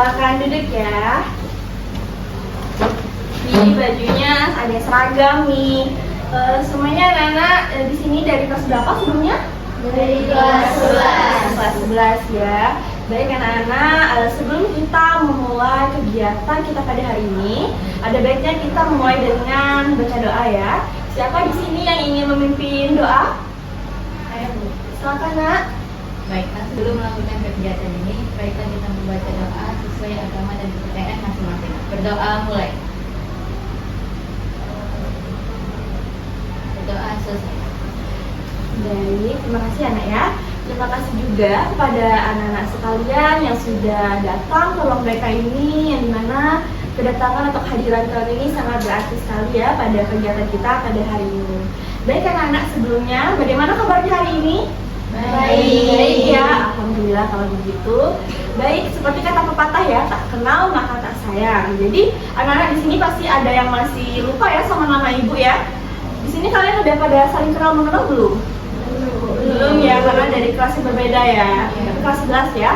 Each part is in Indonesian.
Silakan duduk ya. Ini bajunya ada seragam nih. Semuanya anak-anak di sini dari kelas berapa sebelumnya? Dari kelas 11. Kelas 11 ya. Baik anak-anak, sebelum kita memulai kegiatan kita pada hari ini, ada baiknya kita memulai dengan baca doa ya. Siapa di sini yang ingin memimpin doa? Ayo, Bu. Silakan nak. Baiklah, sebelum melakukan kegiatan ini, baiklah kita membaca doa sesuai agama dan kepercayaan masing-masing. Berdoa mulai. Berdoa selesai. Baik, terima kasih anak ya. Terima kasih juga kepada anak-anak sekalian yang sudah datang ke ruang BK ini, yang dimana kedatangan atau kehadiran kalian ini sangat berarti sekali ya pada kegiatan kita pada hari ini. Baik anak-anak, sebelumnya bagaimana kabarnya hari ini? Baik ya, alhamdulillah kalau begitu. Baik, seperti kata pepatah ya, tak kenal maka tak sayang. Jadi anak-anak di sini pasti ada yang masih lupa ya sama nama ibu ya. Di sini kalian udah pada saling kenal mengenal belum? Belum ya, karena dari kelas yang berbeda ya. Kelas 11 ya.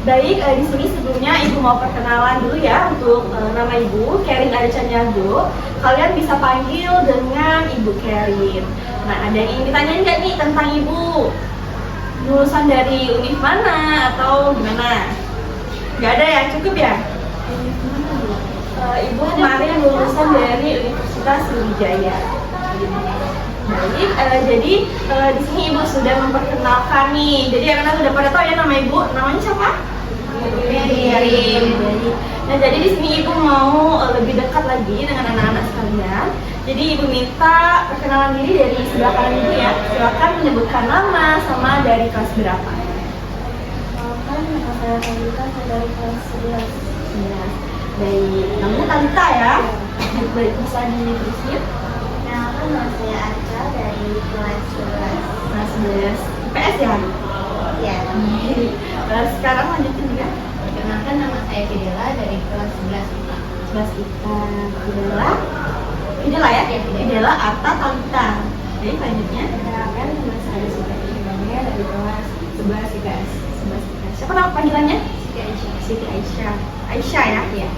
Baik, di sini sebelumnya ibu mau perkenalan dulu ya untuk nama ibu, Kerin Arica Nyago. Kalian bisa panggil dengan Ibu Kerin. Nah, ada yang ingin ditanyain nggak nih tentang ibu? Lulusan dari univ mana atau gimana? Nggak ada ya, cukup ya? Ibu kemarin lulusan dari Universitas Sriwijaya. Baik, jadi di sini ibu sudah memperkenalkan nih. Jadi anak-anak sudah pada tahu ya nama ibu. Namanya siapa? Kerin. Nah, jadi di sini ibu mau lebih dekat lagi dengan anak-anak sekalian. Jadi ibu minta perkenalan diri dari sebelah kanan ibu ya. Silakan menyebutkan nama sama dari kelas berapa. Nama saya Talita, saya dari kelas 11. Ya. Baik, namanya Talita ya. Baik, bisa ditulisnya. Nama saya Arca dari kelas 11. Kelas 11 IPS ya. Ya. Sekarang lanjutin juga. Perkenalkan, nama saya Fidela dari kelas 11 IPA. 11 IPA. Fidela ya? Fidela Arta Talita. Jadi selanjutnya. Perkenalkan, nama saya Siti Aisyah dari kelas 11 IPS. 11 IPS. Siapa nama panggilannya? Siti Aisyah. Siti Aisyah. Aisyah ya? Iya.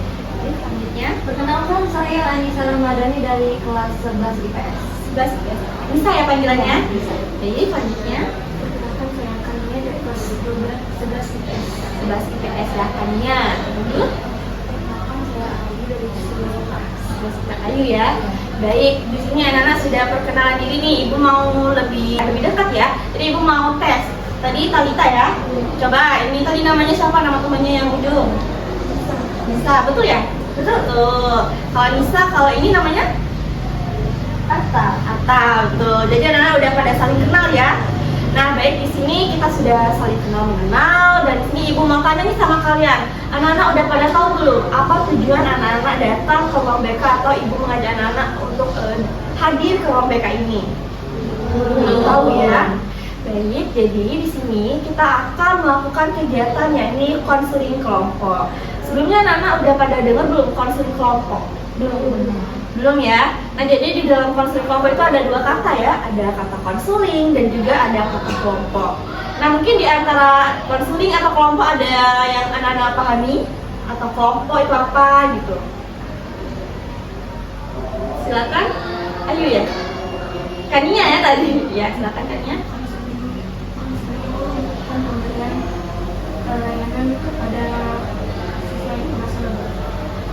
Jadi selanjutnya. Perkenalkan, saya Anissa Ramadhani dari kelas 11 IPS. 11 IPS. Bisa ya panggilannya? Jadi selanjutnya. Perkenalkan, saya Kania dari kelas 11 IPS. 11 IPS ya Kania. Lalu Perkenalkan, saya Ayu dari kelas 11 IPS. 11 IPS Ayu ya. Baik, di sini anak-anak sudah perkenalan diri nih. Ibu mau lebih dekat ya. Jadi ibu mau tes. Tadi Talita ya. Coba ini tadi namanya siapa, nama temannya yang ujung? Nisa, betul ya? Betul tuh. Kalau Nisa, kalau ini namanya? Arta. Atta, betul. Jadi anak-anak udah pada saling kenal ya. Nah, baik, di sini kita sudah saling kenal mengenal, dan di sini ibu mau tanya nih sama kalian. Anak-anak udah pada tahu belum apa tujuan anak-anak datang ke ruang BK atau ibu mengajak anak-anak untuk hadir ke ruang BK ini? Belum tahu ya. Baik, jadi di sini kita akan melakukan kegiatan yakni konseling kelompok. Sebelumnya anak-anak udah pada dengar belum konseling kelompok? Belum ya. Nah, jadi di dalam konseling kelompok itu ada dua kata ya, ada kata konseling dan juga ada kata kelompok. Nah, mungkin di antara konseling atau kelompok ada yang anak-anak pahami atau kelompok itu apa gitu? Silakan. Ayo ya. Kania ya tadi. Ya, silakan Kania. Layanan itu pada sesuai masalah.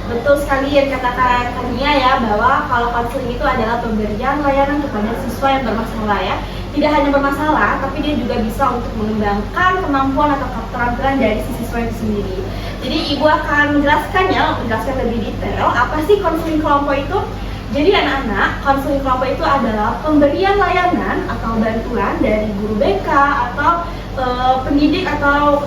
Betul sekali yang katakan Kania ya, bahwa kalau konseling itu adalah pemberian layanan kepada siswa yang bermasalah ya. Tidak hanya bermasalah, tapi dia juga bisa untuk mengembangkan kemampuan atau keterampilan dari si siswa itu sendiri. Jadi ibu akan menjelaskan lebih detail apa sih konseling kelompok itu. Jadi anak-anak, konseling kelompok itu adalah pemberian layanan atau bantuan dari guru BK atau pendidik atau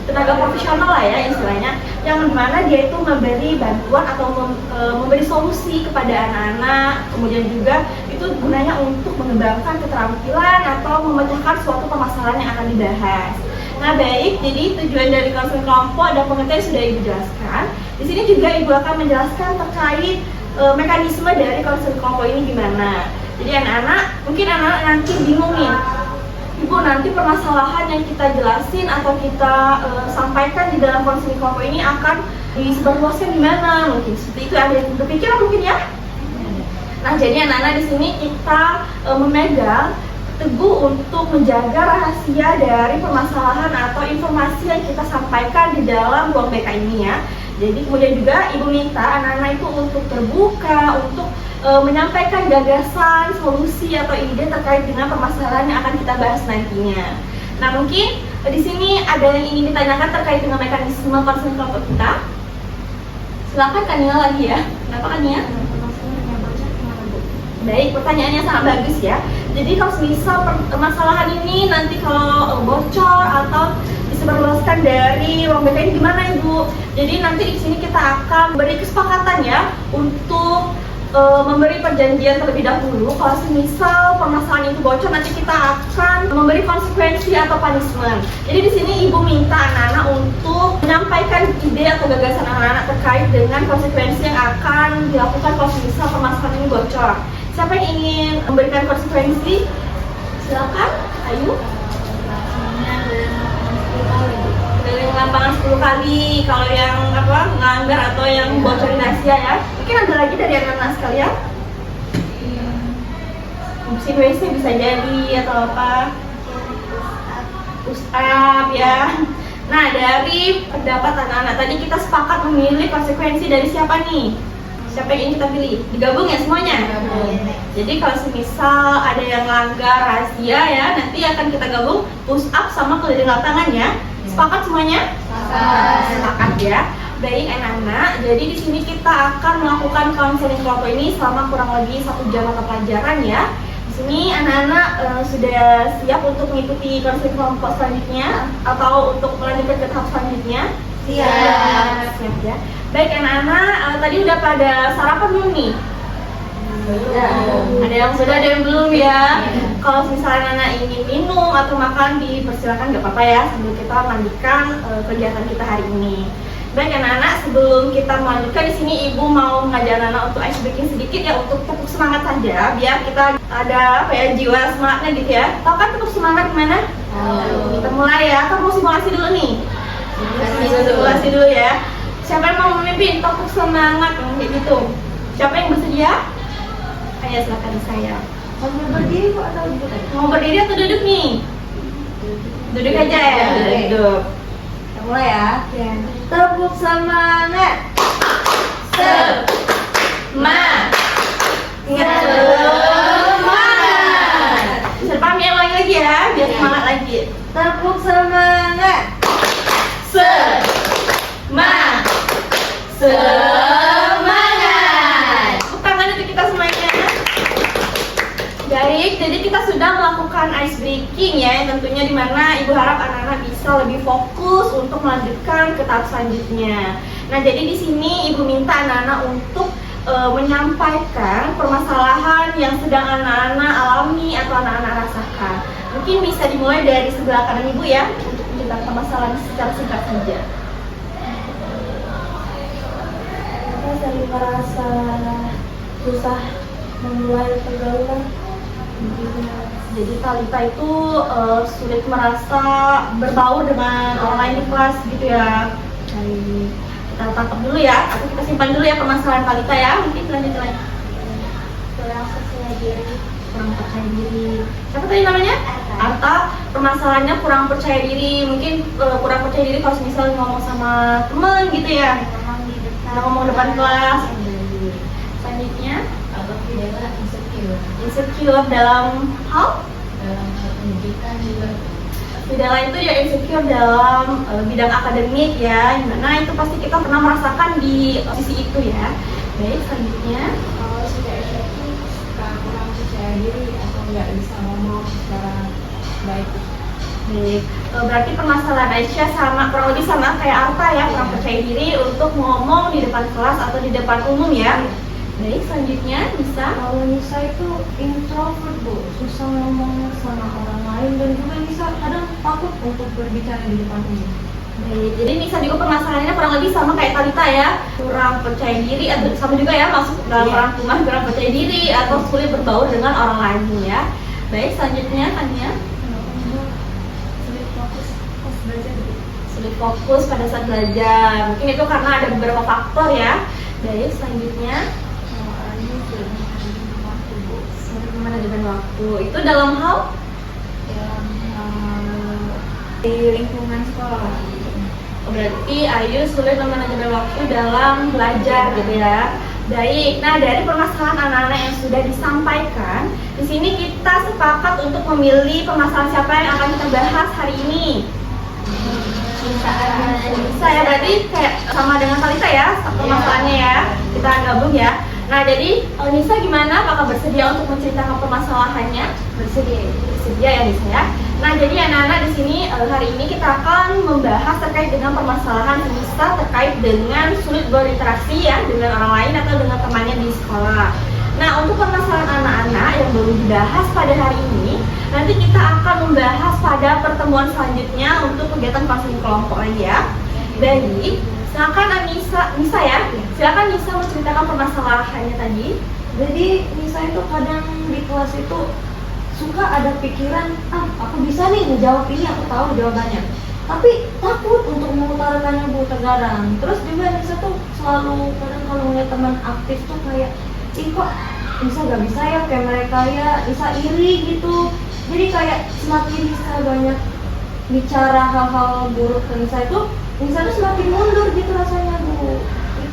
tenaga profesional lah ya istilahnya, yang mana dia itu memberi bantuan atau memberi solusi kepada anak-anak, kemudian juga itu gunanya untuk mengembangkan keterampilan atau memecahkan suatu permasalahan yang akan dibahas. Nah, baik, jadi tujuan dari konseling kelompok dan pengertian sudah ibu jelaskan. Di sini juga ibu akan menjelaskan terkait mekanisme dari konseling kelompok ini gimana. Jadi anak-anak, mungkin anak-anak nanti bingung nih, Ibu, nanti permasalahan yang kita jelasin atau kita sampaikan di dalam konseling kelompok ini akan disebarluaskan di mana? Mungkin seperti itu, ada yang berpikiran mungkin ya? Nah, jadi anak-anak di sini kita memegang teguh untuk menjaga rahasia dari permasalahan atau informasi yang kita sampaikan di dalam ruang BK ini ya. Jadi kemudian juga Ibu minta anak-anak itu untuk terbuka, untuk menyampaikan gagasan, solusi atau ide terkait dengan permasalahan yang akan kita bahas nantinya. Nah, mungkin di sini ada yang ingin ditanyakan terkait dengan mekanisme konseling kelompok kita. Silakan Kania lagi ya. Kenapa Kania? Baik, pertanyaannya sangat bagus ya. Jadi kalau misal permasalahan ini nanti kalau bocor atau disebarluaskan dari ruang BK ini gimana Ibu? Jadi nanti di sini kita akan beri kesepakatan ya untuk memberi perjanjian terlebih dahulu. Kalau misal permasalahan itu bocor, nanti kita akan memberi konsekuensi atau punishment. Jadi di sini Ibu minta anak-anak untuk menyampaikan ide atau gagasan anak-anak terkait dengan konsekuensi yang akan dilakukan kalau misal permasalahan ini bocor. Siapa yang ingin memberikan konsekuensi? Silakan, ayo. Keliling lapangan 10 kali. Kalau yang ngelanggar atau yang bocorin rahasia ya. Mungkin ada lagi dari anak-anak sekalian. Bersihin WC bisa jadi atau apa? Push up ya. Nah, dari pendapat anak-anak tadi kita sepakat memilih konsekuensi dari siapa nih? Siapa yang ingin kita pilih? Digabung ya semuanya? Jadi kalau semisal ada yang langgar rahasia ya, nanti akan kita gabung push up sama keliling lapangan ya. Sepakat semuanya? Sepakat ya. Baik anak-anak, jadi di sini kita akan melakukan konseling kelompok ini selama kurang lebih 1 jam mata pelajaran ya. Di sini anak-anak sudah siap untuk mengikuti konseling kelompok selanjutnya atau untuk melanjutkan ke tahap selanjutnya? Siap ya. Baik anak-anak, tadi udah pada sarapan belum nih? Ada yang sudah, ada yang belum ya. Kalau misalnya anak ingin minum atau makan, dipersilakan, nggak apa-apa ya, sambil kita melanjutkan kegiatan kita hari ini. Baik anak-anak, sebelum kita melanjutkan di sini Ibu mau mengajak anak-anak untuk ice breaking sedikit ya, untuk tepuk semangat saja, biar kita ada jiwa semangatnya gitu ya. Tahu kan tepuk semangat gimana? Kita mulai ya. Atau mau simulasi dulu nih? Simulasi dulu ya. Siapa yang mau memimpin tepuk semangat kayak gitu? Siapa yang bersedia? Ayo silakan saya. Mau berdiri kok atau duduk aja? Mau berdiri atau duduk nih? Duduk aja ya. Duduk. Kita mulai ya. Tepuk semangat. Semangat. Semangat. Serpam yang lagi ya, biar semangat lagi. Tepuk semangat. Semangat. Semangat. Tepuk tangan untuk kita semuanya. Baik, jadi kita sudah melakukan ice breaking ya, yang tentunya dimana Ibu harap anak-anak bisa lebih fokus untuk melanjutkan ke tahap selanjutnya. Nah, jadi di sini Ibu minta anak-anak untuk menyampaikan permasalahan yang sedang anak-anak alami atau anak-anak rasakan. Mungkin bisa dimulai dari sebelah kanan Ibu ya, untuk menceritakan permasalahan secara singkat saja. Saya sering merasa susah memulai pergaulan. Jadi Talita itu sulit merasa berbaur dengan orang lain di kelas gitu ya. Kita tangkap dulu ya, atau kita simpan dulu ya permasalahan Talita ya. Mungkin lanjut lagi. Kurang percaya diri. Kurang percaya diri. Siapa tadi namanya? Arta. Permasalahannya kurang percaya diri. Mungkin kurang percaya diri kalau misalnya ngomong sama temen gitu ya. Ngomong depan kelas. Selanjutnya, Atau tidak insecure dalam hal? dalam pendidikan juga. Tidak lain itu ya insecure dalam bidang akademik ya, dimana itu pasti kita pernah merasakan di sisi itu ya. Baik, selanjutnya Kalau sudah efektif, kurang percaya diri atau nggak bisa ngomong secara baik. baik, berarti permasalahan Aisyah sama kurang lebih sama kayak Arta ya, kurang percaya diri untuk ngomong di depan kelas atau di depan umum ya. Baik, selanjutnya bisa. Kalau Nisa itu introvert Bu, susah ngomong sama orang lain dan juga Nisa kadang takut untuk berbicara di depan umum. Baik, jadi Nisa juga permasalahannya kurang lebih sama kayak Talita ya, kurang percaya diri atau sama juga ya, masuk dalam rangkuman kurang percaya diri atau sulit berbaur dengan orang lain ya. Baik, selanjutnya Kania. sulit fokus pada saat belajar. Mungkin itu karena ada beberapa faktor ya. Baik, selanjutnya sulit manajemen waktu. Itu dalam hal Di lingkungan sekolah. berarti Ayu sulit manajemen waktu dalam belajar gitu ya. Baik, nah dari permasalahan anak-anak yang sudah disampaikan, di sini kita sepakat untuk memilih permasalahan siapa yang akan kita bahas hari ini. Bisa ya, berarti kayak sama dengan Talita ya, permasalahannya ya. Kita gabung ya. Nah jadi Nisa gimana? Apakah bersedia untuk menceritakan permasalahannya? Bersedia ya Nisa ya. Nah jadi anak-anak di sini hari ini kita akan membahas terkait dengan permasalahan Nisa terkait dengan sulit berinteraksi ya dengan orang lain atau dengan temannya di sekolah. Nah untuk permasalahan anak-anak yang baru dibahas pada hari ini, nanti kita akan membahas pada pertemuan selanjutnya untuk kegiatan konseling kelompok lagi ya. Baik, silakan Nisa ya. Silakan Nisa menceritakan permasalahannya tadi. Jadi Nisa itu kadang di kelas itu suka ada pikiran, aku bisa nih ngejawab ini, aku tahu jawabannya, tapi takut untuk mengutarakannya Bu terkadang. Terus juga Nisa tuh selalu kadang kalau ngeliat teman aktif tuh kayak, ih kok Nisa gak bisa ya kayak mereka ya, Nisa iri gitu. Jadi kayak semakin Nisa banyak bicara hal-hal buruk ke Nisa tuh semakin mundur gitu rasanya Bu.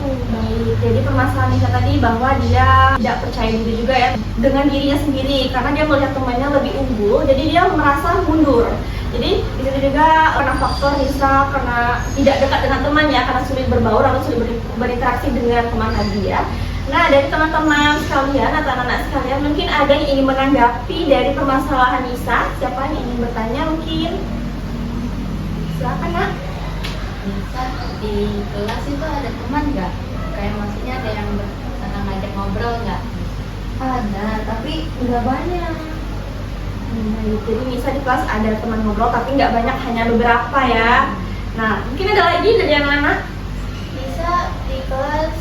Baik, jadi permasalahan Nisa tadi bahwa dia tidak percaya diri juga ya dengan dirinya sendiri karena dia melihat temannya lebih unggul, jadi dia merasa mundur. Jadi di situ juga karena faktor Nisa karena tidak dekat dengan teman ya, karena sulit berbaur atau sulit berinteraksi dengan teman tadi ya. Nah dari teman-teman sekalian atau anak-anak sekalian mungkin ada yang ingin menanggapi dari permasalahan Nisa. Siapa yang ingin bertanya mungkin? Silakan Nak. Bisa di kelas itu ada teman nggak? Kayak maksudnya ada yang ngajak ngobrol nggak? Ada, tapi nggak banyak. Baik, jadi Nisa di kelas ada teman ngobrol tapi nggak banyak, hanya beberapa ya. Nah mungkin ada lagi dari yang anak? Bisa di kelas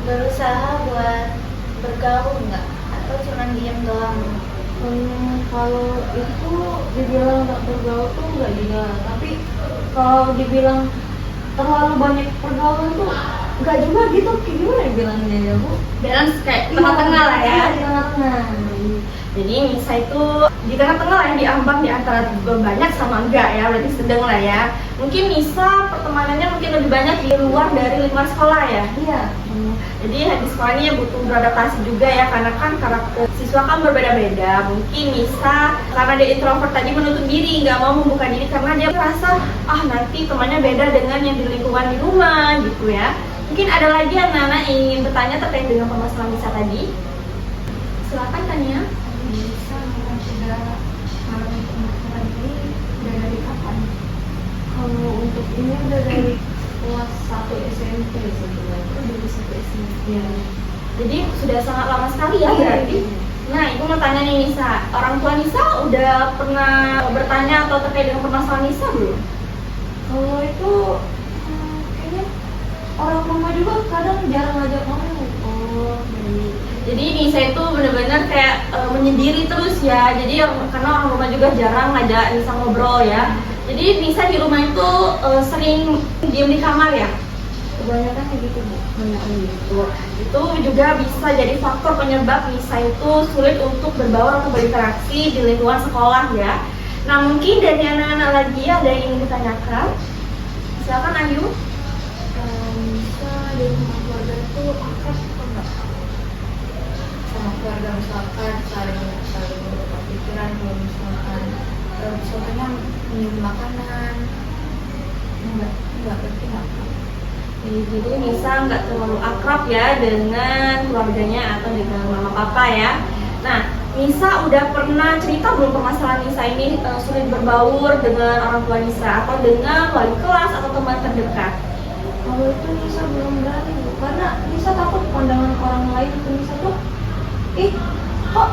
berusaha buat bergaul nggak? Atau cuma diam doang? Kalau itu dibilang nggak bergaul tuh nggak juga, tapi kalau dibilang terlalu banyak pergaulan tuh nggak juga gitu. Kayak gimana ya bilangnya ya Bu? Balance kayak tengah-tengah lah ya. Di tengah-tengah. Jadi Nisa itu di tengah-tengah lah, yang diambang di antara banyak sama enggak ya, berarti sedang lah ya. Mungkin Nisa pertemanannya mungkin lebih banyak di luar dari lingkungan sekolah ya. Iya. Jadi di sekolah ini ya butuh beradaptasi juga ya, karena kan karakter siswa kan berbeda-beda. Mungkin Nisa karena dia introvert tadi menutup diri, nggak mau membuka diri karena dia merasa nanti temannya beda dengan yang di lingkungan di rumah gitu ya. Mungkin ada lagi anak-anak yang ingin bertanya terkait dengan permasalahan Nisa tadi. Silakan tanya. Bisa memang sudah untuk masalah ini udah dari kapan? Kalau untuk ini udah dari kelas 1 SMP sebenarnya. Dari SMP. Ya. Jadi sudah sangat lama sekali ya berarti. Nah, Ibu mau tanya nih Nisa, orang tua Nisa udah pernah bertanya atau terkait dengan permasalahan Nisa belum? Kalau itu kayaknya orang rumah juga kadang jarang ngajak ngomong. Jadi Nisa itu benar-benar kayak menyendiri terus ya. Jadi karena orang rumah juga jarang ngajak Nisa ngobrol ya. Jadi Nisa di rumah itu sering diem di kamar ya. Kebanyakan kayak gitu Bu. Gitu. Itu juga bisa jadi faktor penyebab Nisa itu sulit untuk berbaur atau berinteraksi di lingkungan sekolah ya. Nah mungkin dari anak-anak lagi ada yang ingin ditanyakan. Silakan Ayu. Nisa di rumah keluarga itu akrab atau enggak? Sama keluarga misalkan saling bertukar pikiran, kalau misalkan misalnya minum makanan, nggak berarti nggak. Jadi Nisa nggak terlalu akrab ya dengan keluarganya atau dengan mama papa ya. Nah, Nisa udah pernah cerita belum permasalahan Nisa ini sulit berbaur dengan orang tua Nisa atau dengan wali kelas atau teman terdekat? Kalau itu Nisa belum berani Bu, karena Nisa takut pandangan orang lain ke Nisa tuh, kok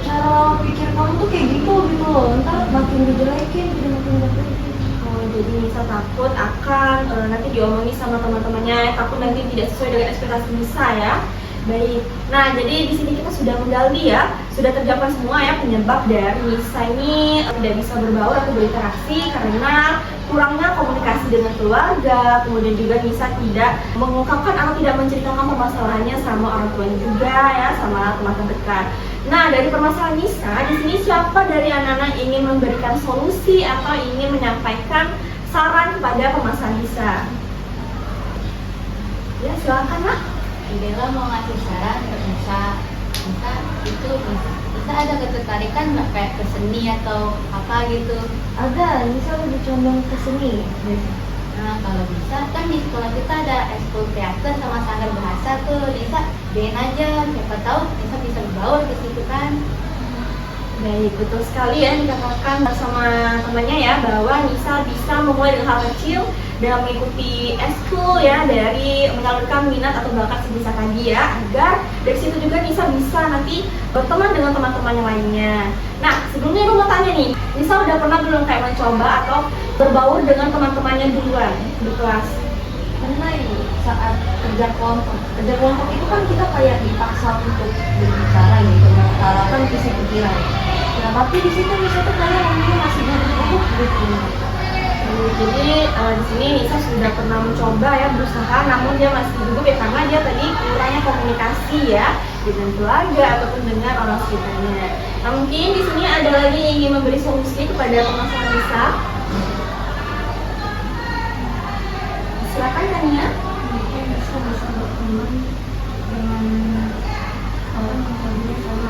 cara pikir kamu tuh kayak gitu loh, ntar makin dijelekin, jadi makin dijelekin. Jadi Nisa takut akan nanti diomongin sama teman-temannya, takut nanti tidak sesuai dengan ekspektasi Nisa ya. Baik. Nah, jadi di sini kita sudah menggali ya, sudah terjawab semua ya penyebab dari Nisa ini tidak bisa berbaur atau berinteraksi karena kurangnya komunikasi dengan keluarga, kemudian juga Nisa tidak mengungkapkan atau tidak menceritakan permasalahannya sama orang tuanya juga ya, sama teman terdekat. Nah, dari permasalahan Nisa, di sini siapa dari anak-anak ingin memberikan solusi atau ingin menyampaikan saran kepada permasalahan Nisa? Ya, silakan Nak. Bella mau ngasih saran ke Nisa. Nisa itu Nisa ada ketertarikan nggak kayak ke seni atau apa gitu? Ada, Nisa lebih condong ke seni. Nah kalau bisa kan di sekolah kita ada ekskul teater sama sanggar bahasa tuh. Nisa join aja, siapa tahu Nisa bisa berbaur ke situ kan. Baik, betul sekali ya dikatakan bersama temannya ya bahwa Nisa bisa memulai dengan hal kecil dengan mengikuti eskul ya, dari menyalurkan minat atau bakat sebisa tadi ya, agar dari situ juga Nisa bisa nanti berteman dengan teman-teman yang lainnya. Nah, sebelumnya aku mau tanya nih, Nisa udah pernah belum kayak mencoba atau berbaur dengan teman-temannya duluan di kelas? Karena ini saat kerja kelompok itu kan kita kayak dipaksa untuk berbicara gitu, mengutarakan isi pikiran. Nah, tapi di situ Nisa tuh kayak orangnya masih gugup gitu. Jadi di sini Nisa sudah pernah mencoba ya, berusaha, namun dia masih gugup ya karena dia tadi kurangnya komunikasi ya dengan keluarga ataupun dengan orang sekitarnya. Nah, mungkin di sini ada lagi yang ingin memberi solusi kepada permasalahan Nisa. Silakan Tania. Mungkin bisa berteman dengan orang yang sama.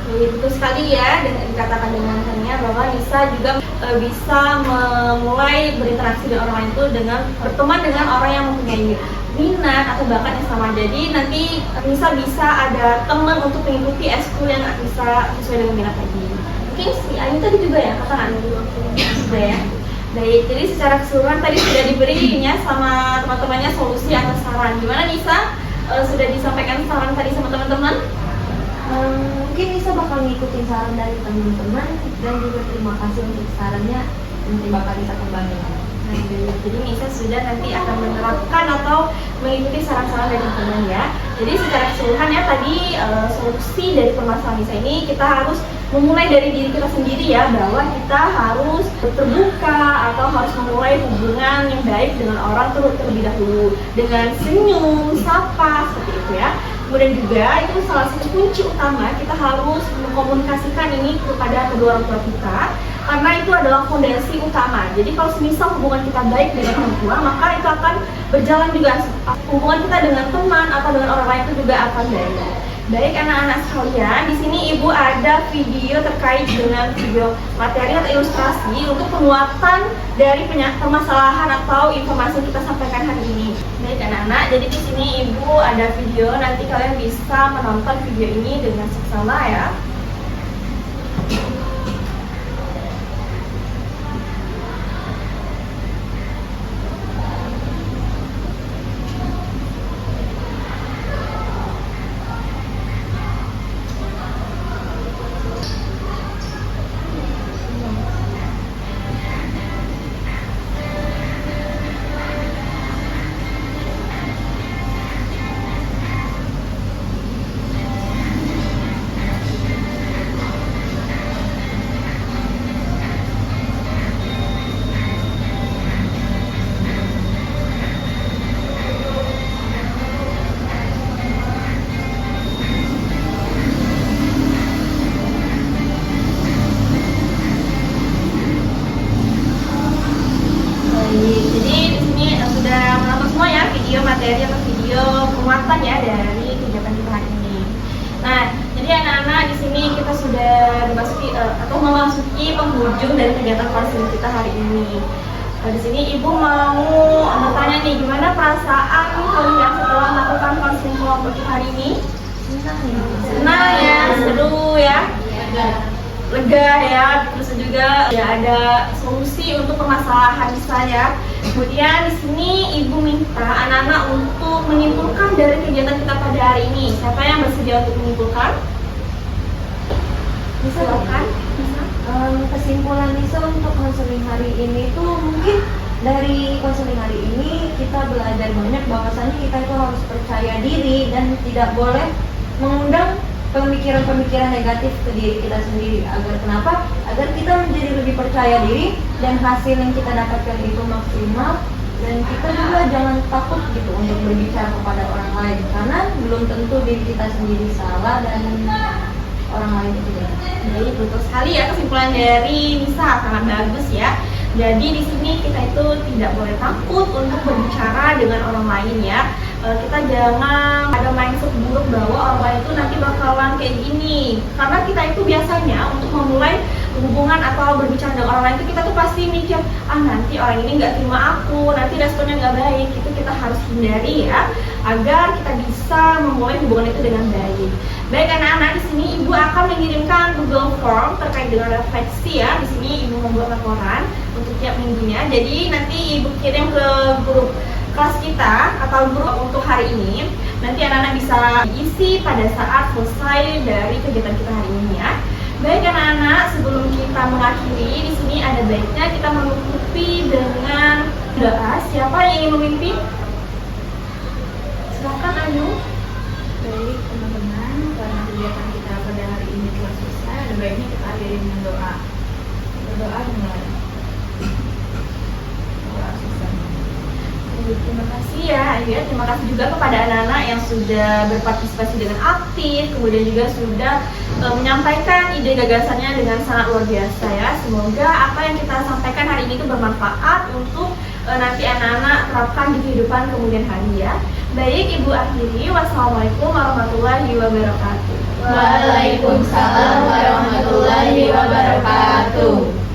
Betul sekali ya, dikatakan dengan Tania bahwa Nisa juga bisa memulai berinteraksi dengan orang lain itu dengan berteman dengan orang yang mempunyai minat atau bakat yang sama. Jadi nanti Nisa bisa ada teman untuk mengikuti eskul yang bisa sesuai dengan minat tadi. Mungkin si Ayu tadi juga ya, katakan sudah ya. Baik, jadi secara keseluruhan tadi sudah diberinya sama teman-temannya solusi atau saran. Gimana Nisa? Sudah disampaikan saran tadi sama teman-teman? Mungkin Nisa bakal ngikutin saran dari teman-teman dan juga terima kasih untuk sarannya, nanti bakal Nisa kembangin. Nah, jadi Nisa sudah nanti akan menerapkan atau mengikuti saran-saran dari teman ya. Jadi secara keseluruhan ya tadi solusi dari permasalahan Nisa ini kita harus memulai dari diri kita sendiri ya, bahwa kita harus terbuka atau harus memulai hubungan yang baik dengan orang terlebih dahulu dengan senyum, sapa seperti itu ya. Kemudian juga itu salah satu kunci utama, kita harus mengkomunikasikan ini kepada kedua orang tua kita karena itu adalah fondasi utama. Jadi kalau semisal hubungan kita baik dengan orang tua, maka itu akan berjalan juga hubungan kita dengan teman atau dengan orang lain itu juga akan baik. Baik anak-anak sekalian, di sini Ibu ada video terkait dengan video materi atau ilustrasi untuk penguatan dari permasalahan atau informasi yang kita sampaikan hari ini. Baik anak-anak, jadi di sini Ibu ada video, nanti kalian bisa menonton video ini dengan seksama ya. materi atau video penguatan ya dari kegiatan kita hari ini. Nah, jadi anak-anak di sini kita sudah memasuki penghujung dari kegiatan konseling kita hari ini. Nah, di sini Ibu mau bertanya nih, gimana perasaan kalian setelah melakukan konseling kelompok kita hari ini? Senang ya, seru ya, lega ya, terus juga ya ada solusi untuk permasalahan saya. Kemudian di sini Ibu minta anak-anak untuk menyimpulkan dari kegiatan kita pada hari ini. Siapa yang bersedia untuk menyimpulkan? Silakan. Kesimpulan Nisa untuk konseling hari ini itu mungkin dari konseling hari ini kita belajar banyak bahwasanya kita itu harus percaya diri dan tidak boleh mengundang pemikiran-pemikiran negatif ke diri kita sendiri. Agar kenapa? Agar kita menjadi lebih percaya diri dan hasil yang kita dapatkan itu maksimal, dan kita juga jangan takut gitu untuk berbicara kepada orang lain, karena belum tentu diri kita sendiri salah dan orang lain itu benar. Baik, betul sekali ya kesimpulan dari Nisa, sangat bagus ya. Jadi di sini kita itu tidak boleh takut untuk berbicara dengan orang lain ya. Kita jangan ada mindset buruk bahwa orang lain itu nanti bakalan kayak gini. Karena kita itu biasanya untuk memulai hubungan atau berbicara dengan orang lain itu kita tuh pasti mikir, nanti orang ini nggak terima aku, nanti responnya nggak baik. Itu kita harus hindari ya, agar kita bisa memulai hubungan itu dengan baik. Baik anak-anak, di sini ibu akan mengirimkan Google Form terkait dengan refleksi ya. Di sini ibu membuat laporan untuk tiap minggunya. Jadi nanti ibu kirim ke grup kelas kita atau grup untuk hari ini. Nanti anak-anak bisa diisi pada saat selesai dari kegiatan kita hari ini ya. Baik anak-anak, sebelum kita mengakhiri, di sini ada baiknya kita menutupi dengan doa. Siapa yang ingin memimpin? Silakan Ayu. Baik teman-teman, karena kegiatan kita pada hari ini telah selesai, ada baiknya kita akhiri dengan doa. Berdoa dengan doa selesai. Terima kasih ya Ayu ya. Terima kasih juga kepada anak-anak yang sudah berpartisipasi dengan aktif, kemudian juga sudah menyampaikan ide gagasannya dengan sangat luar biasa ya. Semoga apa yang kita sampaikan hari ini itu bermanfaat untuk nanti anak-anak terapkan di kehidupan kemudian hari ya. Baik, ibu akhiri. Wassalamualaikum warahmatullahi wabarakatuh. Waalaikumsalam warahmatullahi wabarakatuh.